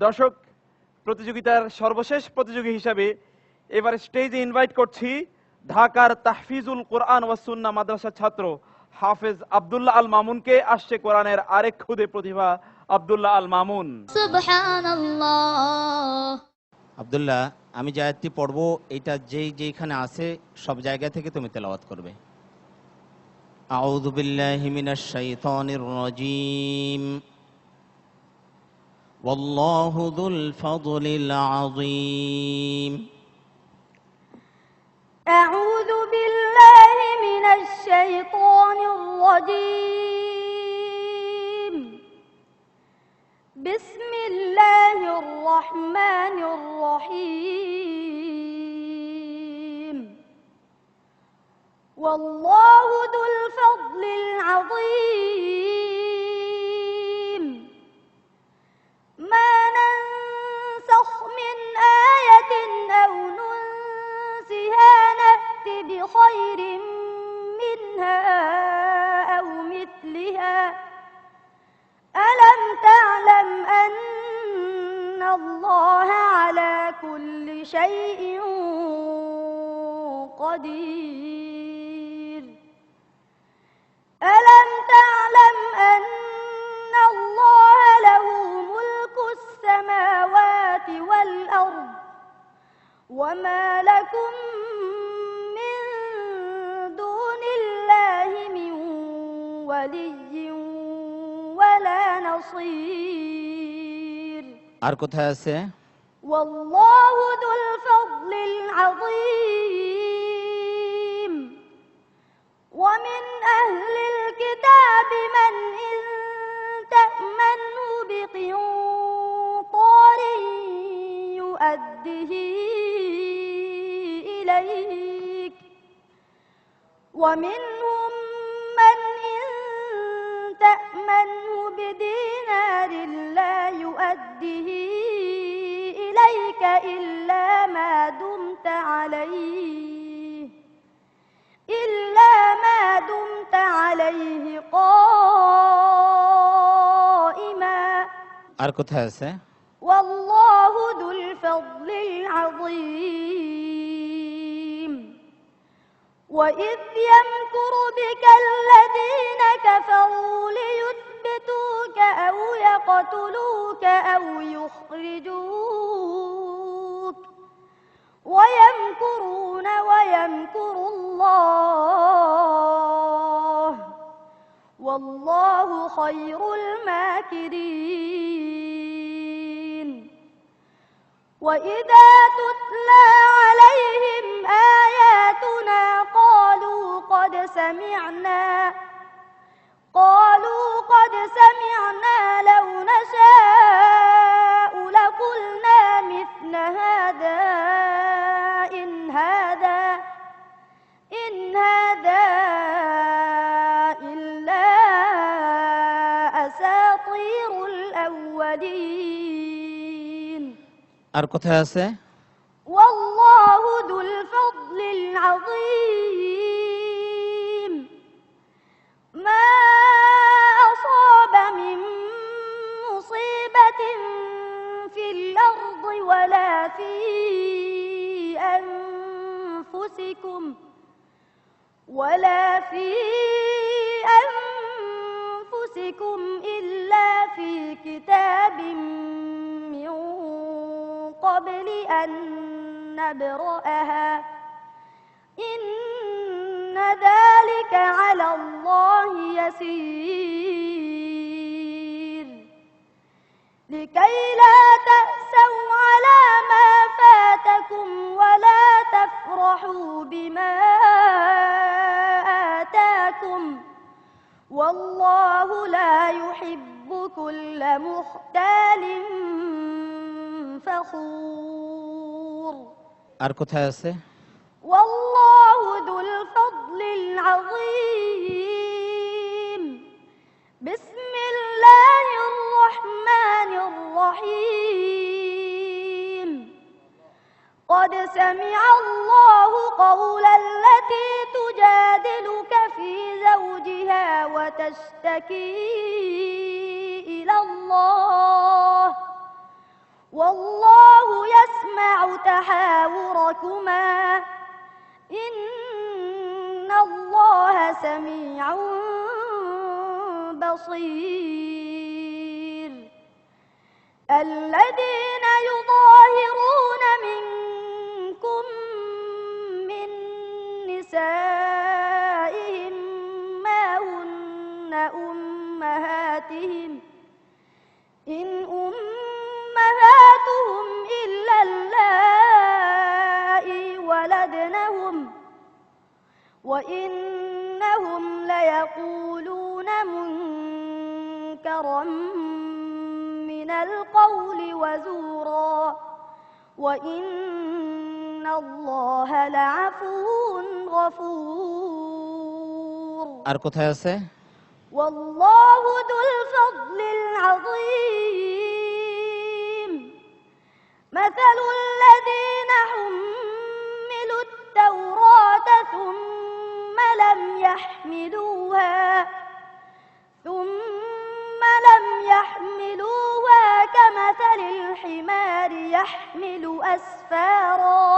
দর্শক, প্রতিযোগিতার সর্বশেষ প্রতিযোগী হিসাবে এবার স্টেজে ইনভাইট করছি ঢাকার তাহফিজুল কোরআন ওয়াস সুন্নাহ মাদ্রাসার ছাত্র হাফেজ আব্দুল্লাহ আল মামুনকে। আসছে কোরআনের আরেক খুদে প্রতিভা আব্দুল্লাহ আল মামুন। সুবহানাল্লাহ। আব্দুল্লাহ, আমি যে আয়াতটি পড়ব এটা যেইখানে আছে সব জায়গা থেকে তুমি তেলাওয়াত করবে। আউযু বিল্লাহি মিনাশ শাইতানির রাজীম। ওয়াল্লাহু যুল ফাদলিল আযীম। আউযু বিল্লাহি মিনাশ শাইতানির রাজীম। বিসমিল্লাহির রহমানির রহিম। ওয়াল্লাহু যুল ফাদলিল আযীম। মা নানসাখ মিন আয়াতিন আও নুনসিহা না'তি বিখায়রিন মিনহা আও মিথলিহা। ألم تعلم أن الله على كل شيء قدير. ألم تعلم أن الله له ملك السماوات والأرض وما لكم من دون الله من ولي ولا نصير. আর কোথায় আছে? والله ذو الفضل العظيم. ومن أهل الكتاب من إن تأمنه بقنطار يؤده إليك ومنهم من إن تأمنه بدينار لا يؤده إليك إلا ما دمت عليه قائما. আর কোথায় আছে? والله ذو الفضل العظيم. وإذ يمكر بك الذين كفروا ليثبتوك أو يقتلوك أو يخرجوك ويمكرون ويمكر الله والله خير الماكرين. وإذا تتلى عليهم آياتنا قالوا قد سمعنا لو نشاء لقلنا مثل هذا إن هذا إلا أساطير الأولين. আর কোথায় আছে? والله ذو الفضل العظيم. ما أصاب من مصيبة في الأرض ولا في أنفسكم إلا في كتاب من قبل أن نبرأها إن ذلك على الله يسير. لكي لا تأسوا على ما فاتكم ولا تفرحوا بما آتاكم والله لا يحب كل مختال فخور. আর কোথায় আছে? والله ذو الفضل العظيم. بسم الله الرحمن الرحيم. قد سمع الله قول التي تجادلك في زوجها وتشتكي إلى الله والله يسمع تحاوركما إن الله سميع بصير الذين يظاهرون منكم من نسائهم ما هن أمهاتهم إن أمهاتهم إلا اللائي ولدنهم وإنهم ليقولون منكرا من القول وزورا وإن الله لعفو غفور আর কোথায় আছে? والله ذو الفضل العظيم مثل الذين حملوا التوراة ثم لم يحملوها كمثل الحمار يحمل أسفارا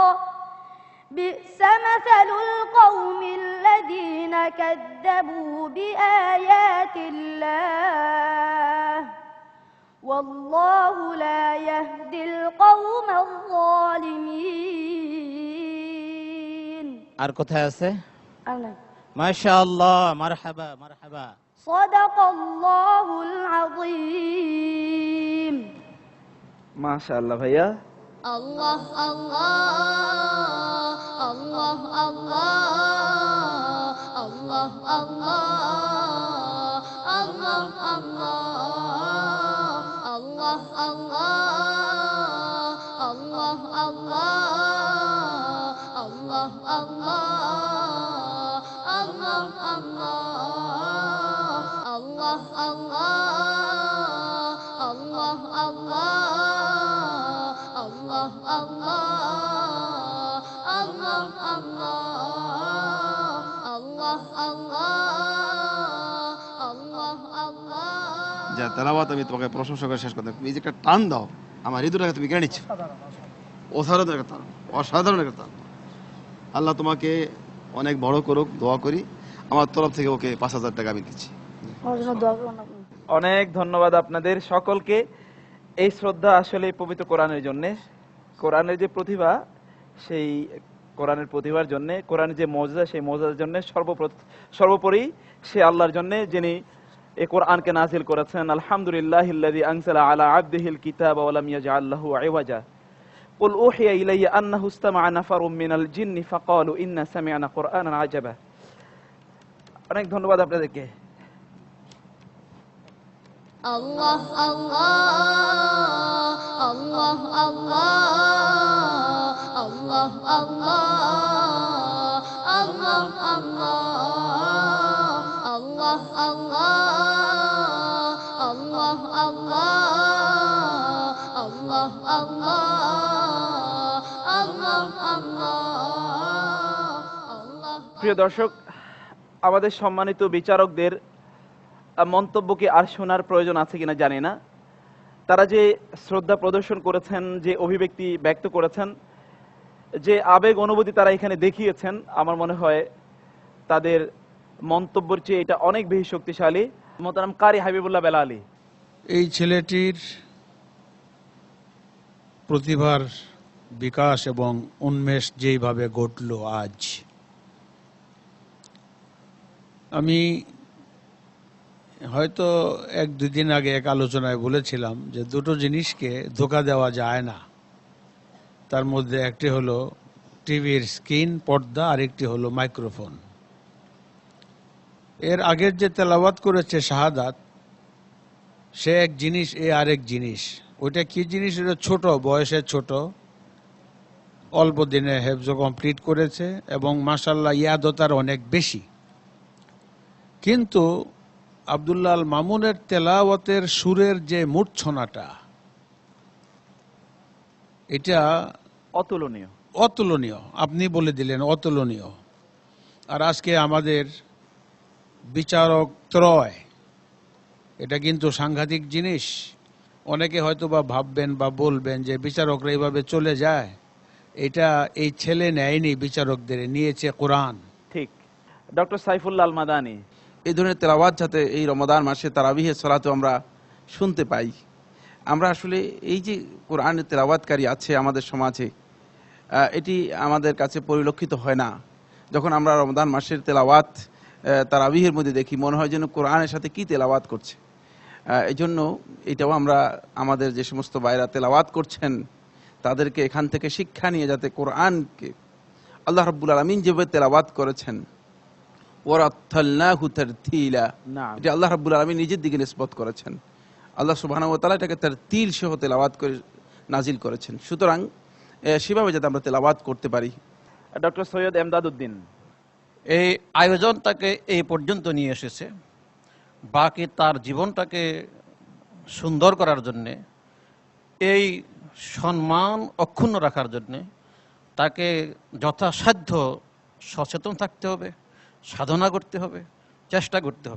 بئس مثل القوم الذين كذبوا بآيات الله والله لا يهدي القوم الظالمين আর কোথায় আছে? أنا মাশাআল্লাহ, মারহাবা মারহাবা। صدق الله العظيم মাশাআল্লাহ ভাইয়া। الله الله الله الله الله الله الله الله الله الله الله যা তেলাওয়াত আমি তোমাকে প্রশংসা করে শেষ করতে, তুমি যে একটা টান দাও আমার হৃদয়টাকে তুমি কেড়ে নিচ্ছ। অসাধারণ একটা টান, অসাধারণ একটা টান। আল্লাহ তোমাকে অনেক বড় করুক, দোয়া করি। আমার তরফ থেকে ওকে 5,000 টাকা আমি দিচ্ছি। অনেক ধন্যবাদ আপনাদের সকলকে। এই শ্রদ্ধা আসলে পবিত্র কোরআনের জন্য, কোরআনের যে প্রতিভা, সেই কোরআনের প্রতিভার জন্য, কোরআনের যে মজা, সেই মজার জন্য সর্বোপরি সে আল্লাহর জন্য যিনি এই কোরআনকে নাজিল করেছেন। আলহামদুলিল্লাহিল্লাযী আনজালা আলা আবদিহিল কিতাবা ওয়া লাম ইয়াজআল লাহু ইওয়াজা। কুল উহিয়া ইলাইয়া আন্নাহু ইসতামা'a নাফারুম মিনাল জিন্নি ফাকালু ইন্না সামি'না কুরআনান আজাবা। অনেক ধন্যবাদ আপনাদেরকে। الله الله الله الله الله الله الله الله প্রিয় দর্শক, আমাদের সম্মানিত বিচারকদের মন্তব্য কি আর শোনার প্রয়োজন আছে কিনা জানি না। তারা যে শ্রদ্ধা প্রদর্শন করেছেন, যে অভিব্যক্তি ব্যক্ত করেছেন, যে আবেগ অনুভূতি তারা এখানে দেখিয়েছেন, আমার মনে হয় তাদের মন্তব্যের চেয়ে এটা অনেক বেশি শক্তিশালী। মোহতারাম কারি হাবিবুল্লাহ বেলালী, এই ছেলেটির প্রতিভার বিকাশ এবং উন্মেষ যেইভাবে ঘটল আজ, আমি হয়তো 1-2 দিন আগে এক আলোচনায় বলেছিলাম যে দুটো জিনিসকে ধোঁকা দেওয়া যায় না। তার মধ্যে একটি হলো টিভির স্ক্রিন, পর্দা, আর একটি হলো মাইক্রোফোন। এর আগের যে তেলাওয়াত করেছে শাহাদাত, সে এক জিনিস, এ আরেক জিনিস। ওইটা কি জিনিস? এটা ছোট বয়সে, ছোট, অল্প দিনে হেফজ কমপ্লিট করেছে এবং মাশাআল্লাহ ইয়াদতার অনেক বেশি। কিন্তু আব্দুল্লাহ আল মামুনের তেলাওয়াতের সুরের যে মূর্ছনাটা, এটা অতুলনীয়, অতুলনীয়। আপনি বলে দিলেন অতুলনীয়। আর আজকে আমাদের বিচারক ত্রয়, এটা কিন্তু সাংঘাতিক জিনিস। অনেকে হয়তো বা ভাববেন বা বলবেন যে বিচারকরা এইভাবে চলে যায়, এটা এই ছেলে নেয়নি, বিচারকদের নিয়েছে কোরআন। ঠিক। ডক্টর সাইফুল্লাহ আল মাদানী, এই ধরনের তেলাওয়াত যাতে এই রমাদান মাসে তারাবিহের সালাতেও আমরা শুনতে পাই। আমরা আসলে এই যে কোরআনের তেলাওয়াতকারী আছে আমাদের সমাজে, এটি আমাদের কাছে পরিলক্ষিত হয় না। যখন আমরা রমাদান মাসের তেলাওয়াত তারাবিহের মধ্যে দেখি, মনে হয় যেন কোরআনের সাথে কি তেলাওয়াত করছে। এই জন্য এটাও আমরা আমাদের যে সমস্ত ভাইরা তেলাওয়াত করছেন তাদেরকে এখান থেকে শিক্ষা নিয়ে যাতে কোরআনকে আল্লাহ রাব্বুল আলামিন যেভাবে তেলাওয়াত করেছেন, ওয়ারাত্তালনাহু তারতিলা, নাম। এটা আল্লাহ রাব্বুল আলামিন নিজের দিকে নিসবত করেছেন। আল্লাহ সুবহানাহু ওয়া তাআলা এটাকে তারতিল সহ তেলাওয়াত করে নাজিল করেছেন। সুতরাং সেভাবে যাতে আমরা তেলাওয়াত করতে পারি। ডক্টর সৈয়দ এমদাদ উদ্দিন, এই আয়োজন তাকে এই পর্যন্ত নিয়ে এসেছে, বাকি তার জীবনটাকে সুন্দর করার জন্যে, এই সম্মান অক্ষুণ্ণ রাখার জন্যে তাকে যথাসাধ্য সচেতন থাকতে হবে, সাধনা করতে হবে, চেষ্টা করতে হবে।